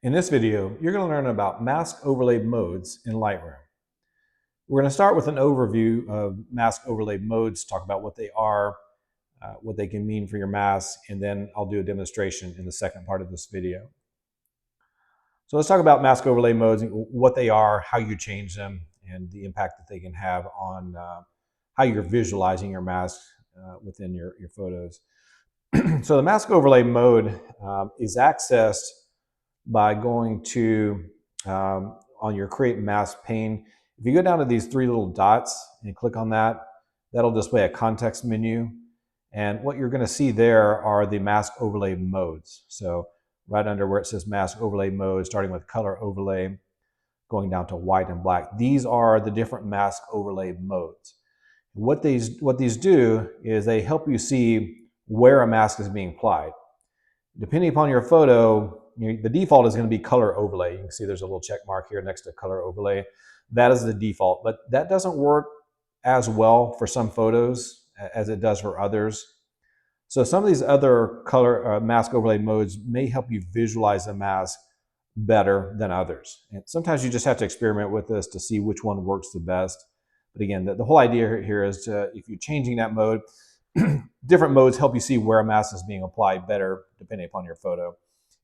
In this video, you're going to learn about mask overlay modes in Lightroom. We're going to start with an overview of mask overlay modes, talk about what they are, what they can mean for your mask, and then I'll do a demonstration in the second part of this video. So let's talk about mask overlay modes, what they are, how you change them, and the impact that they can have on how you're visualizing your mask within your photos. So the mask overlay mode is accessed by going to on your create mask pane. If you go down to these three little dots and click on that, that'll display a context menu. And what you're going to see there are the mask overlay modes. So right under where it says mask overlay mode, starting with color overlay, going down to white and black. These are the different mask overlay modes. What these do is they help you see where a mask is being applied. Depending upon your photo, the default is going to be color overlay. You can see there's a little check mark here next to color overlay. That is the default, but that doesn't work as well for some photos as it does for others. So some of these other color mask overlay modes may help you visualize the mask better than others. And sometimes you just have to experiment with this to see which one works the best. But again, the whole idea here is if you're changing that mode, different modes help you see where a mask is being applied better depending upon your photo.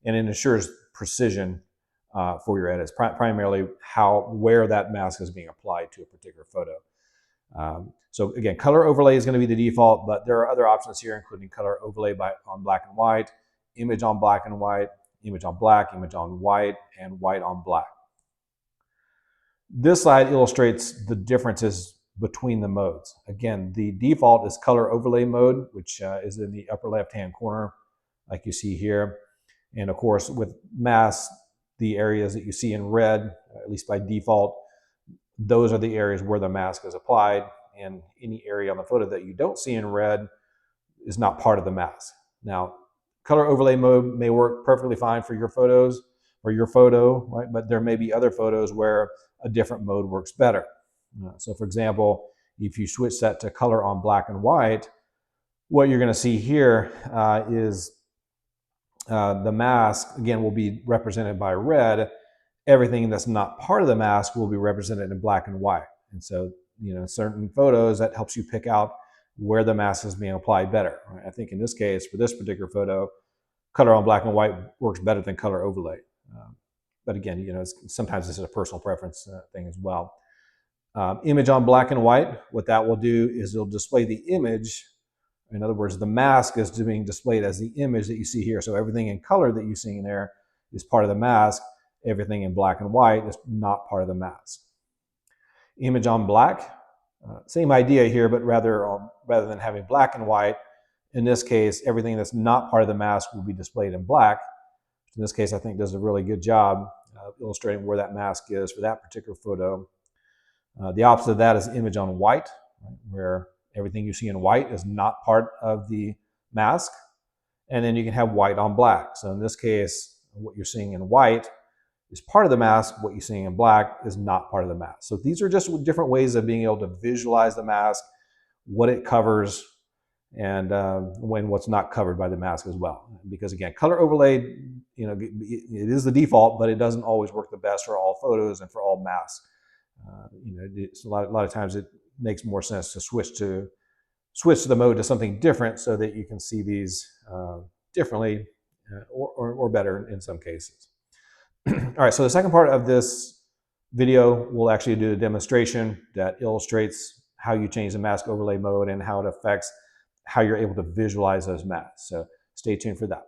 And it ensures precision for your edits, primarily where that mask is being applied to a particular photo. So again, color overlay is going to be the default, but there are other options here, including color overlay on black and white, image on black and white, image on black, image on white, and white on black. This slide illustrates the differences between the modes. Again, the default is color overlay mode, which is in the upper left-hand corner, like you see here. And of course, with masks, the areas that you see in red, at least by default, those are the areas where the mask is applied. And any area on the photo that you don't see in red is not part of the mask. Now, color overlay mode may work perfectly fine for your photos or your photo, right? But there may be other photos where a different mode works better. So for example, if you switch that to color on black and white, what you're going to see here is the mask, again, will be represented by red. Everything that's not part of the mask will be represented in black and white. And so, certain photos, that helps you pick out where the mask is being applied better. Right? I think in this case, for this particular photo, color on black and white works better than color overlay. But again, sometimes this is a personal preference thing as well. Image on black and white, what that will do is it'll display the image. In other words, the mask is being displayed as the image that you see here. So everything in color that you see in there is part of the mask. Everything in black and white is not part of the mask. Image on black, same idea here, but rather than having black and white, in this case, everything that's not part of the mask will be displayed in black. In this case, I think does a really good job illustrating where that mask is for that particular photo. The opposite of that is image on white, right, where everything you see in white is not part of the mask. And then you can have white on black. So in this case, what you're seeing in white is part of the mask. What you're seeing in black is not part of the mask. So these are just different ways of being able to visualize the mask, what it covers, and what's not covered by the mask as well. Because again, color overlay, it is the default, but it doesn't always work the best for all photos and for all masks. It's a lot of times it makes more sense to switch the mode to something different so that you can see these differently or better in some cases. All right, so the second part of this video, we'll actually do a demonstration that illustrates how you change the mask overlay mode and how it affects how you're able to visualize those masks. So stay tuned for that.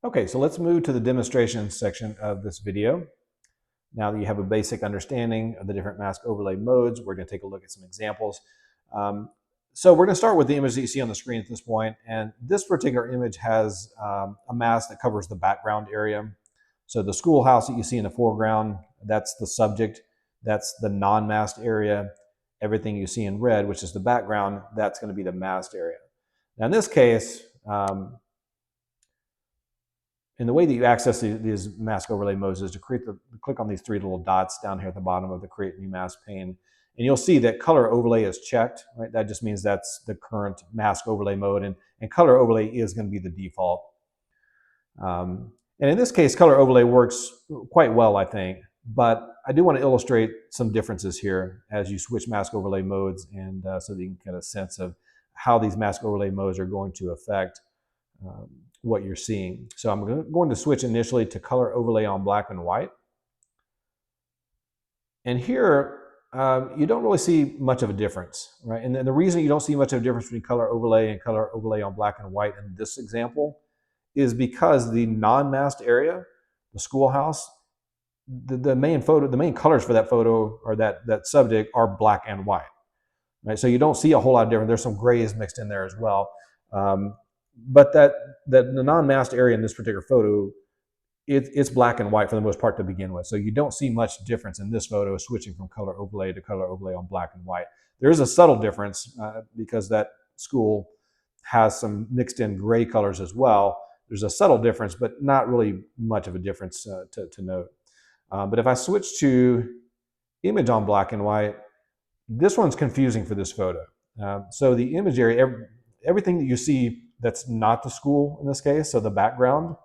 Okay, so let's move to the demonstration section of this video. Now that you have a basic understanding of the different mask overlay modes, we're going to take a look at some examples. So we're going to start with the image that you see on the screen at this point. And this particular image has a mask that covers the background area. So the schoolhouse that you see in the foreground, that's the subject. That's the non-masked area. Everything you see in red, which is the background, that's going to be the masked area. Now in this case, and the way that you access these mask overlay modes is to click on these three little dots down here at the bottom of the Create New Mask pane. And you'll see that color overlay is checked, right? That just means that's the current mask overlay mode, and color overlay is going to be the default. And in this case, color overlay works quite well, I think. But I do want to illustrate some differences here as you switch mask overlay modes, and so that you can get a sense of how these mask overlay modes are going to affect what you're seeing. So I'm going to switch initially to color overlay on black and white. And here, you don't really see much of a difference, right? And the reason you don't see much of a difference between color overlay and color overlay on black and white in this example is because the non-masked area, the schoolhouse, the main colors for that photo or that subject are black and white, right? So you don't see a whole lot of difference. There's some grays mixed in there as well. But the non-masked area in this particular photo, it's black and white for the most part to begin with. So you don't see much difference in this photo switching from color overlay to color overlay on black and white. There is a subtle difference because that school has some mixed in gray colors as well. There's a subtle difference, but not really much of a difference to note. But if I switch to image on black and white, this one's confusing for this photo. So the image area, everything that you see that's not the school in this case, so the background,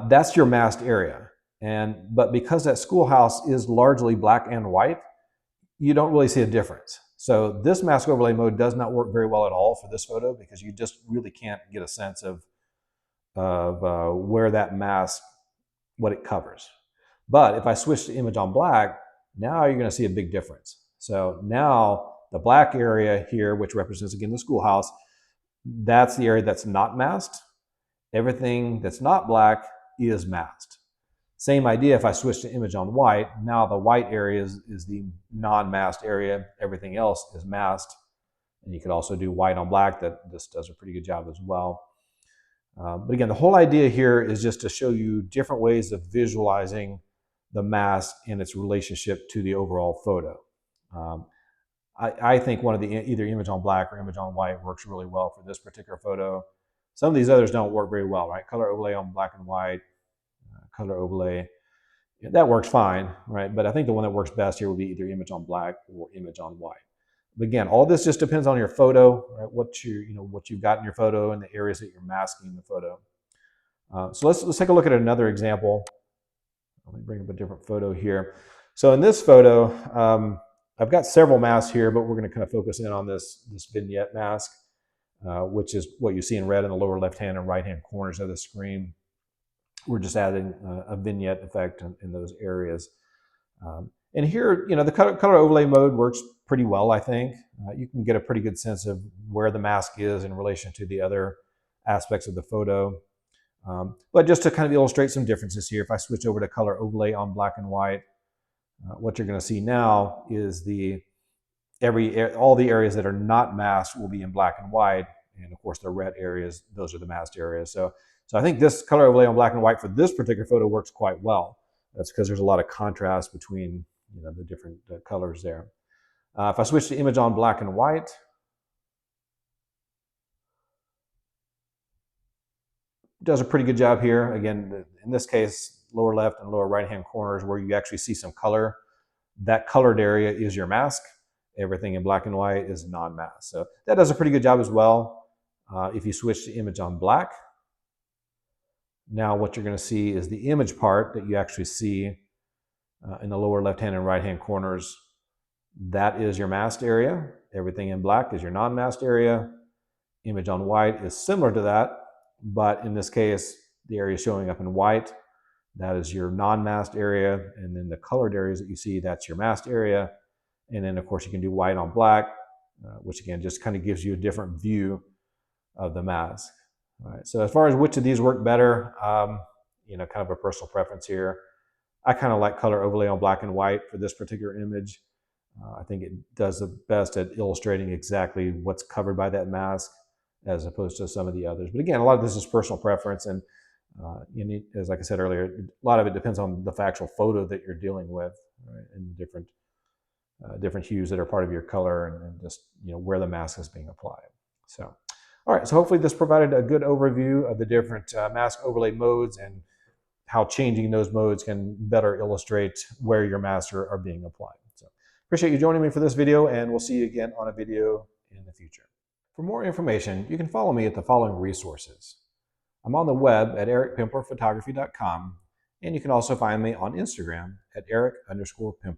that's your masked area. But because that schoolhouse is largely black and white, you don't really see a difference. So this mask overlay mode does not work very well at all for this photo because you just really can't get a sense of where that mask, what it covers. But if I switch to image on black, now you're going to see a big difference. So now the black area here, which represents again the schoolhouse, that's the area that's not masked. Everything that's not black is masked. Same idea if I switch to image on white. Now the white area is the non-masked area. Everything else is masked. And you could also do white on black. This does a pretty good job as well. But again, the whole idea here is just to show you different ways of visualizing the mask and its relationship to the overall photo. I think one of the either image on black or image on white works really well for this particular photo. Some of these others don't work very well, right? Color overlay on black and white, color overlay, that works fine, right? But I think the one that works best here would be either image on black or image on white. But again, all this just depends on your photo, right? What you've got in your photo and the areas that you're masking the photo. So let's take a look at another example. Let me bring up a different photo here. So in this photo, I've got several masks here, but we're going to kind of focus in on this vignette mask, which is what you see in red in the lower left-hand and right-hand corners of the screen. We're just adding a vignette effect in those areas. And here, the color overlay mode works pretty well, I think. You can get a pretty good sense of where the mask is in relation to the other aspects of the photo. But just to kind of illustrate some differences here, if I switch over to color overlay on black and white, what you're going to see now is all the areas that are not masked will be in black and white, and of course the red areas, those are the masked areas. So I think this color overlay on black and white for this particular photo works quite well. That's because there's a lot of contrast between the different colors there. If I switch to image on black and white, does a pretty good job here. Again, in this case, lower left and lower right-hand corners where you actually see some color. That colored area is your mask. Everything in black and white is non-masked. So that does a pretty good job as well. If you switch to image on black, now what you're going to see is the image part that you actually see in the lower left-hand and right-hand corners. That is your masked area. Everything in black is your non-masked area. Image on white is similar to that, but in this case, the area showing up in white, that is your non-masked area. And then the colored areas that you see, that's your masked area. And then, of course, you can do white on black, which again just kind of gives you a different view of the mask. All right. So as far as which of these work better, kind of a personal preference here. I kind of like color overlay on black and white for this particular image. I think it does the best at illustrating exactly what's covered by that mask as opposed to some of the others. But again, a lot of this is personal preference, and as like I said earlier, a lot of it depends on the actual photo that you're dealing with, right? And different hues that are part of your color, and just where the mask is being applied. So, all right. So hopefully this provided a good overview of the different mask overlay modes and how changing those modes can better illustrate where your masks are being applied. So appreciate you joining me for this video, and we'll see you again on a video in the future. For more information, you can follow me at the following resources. I'm on the web at ericpimplerphotography.com, and you can also find me on Instagram at eric_pimpler.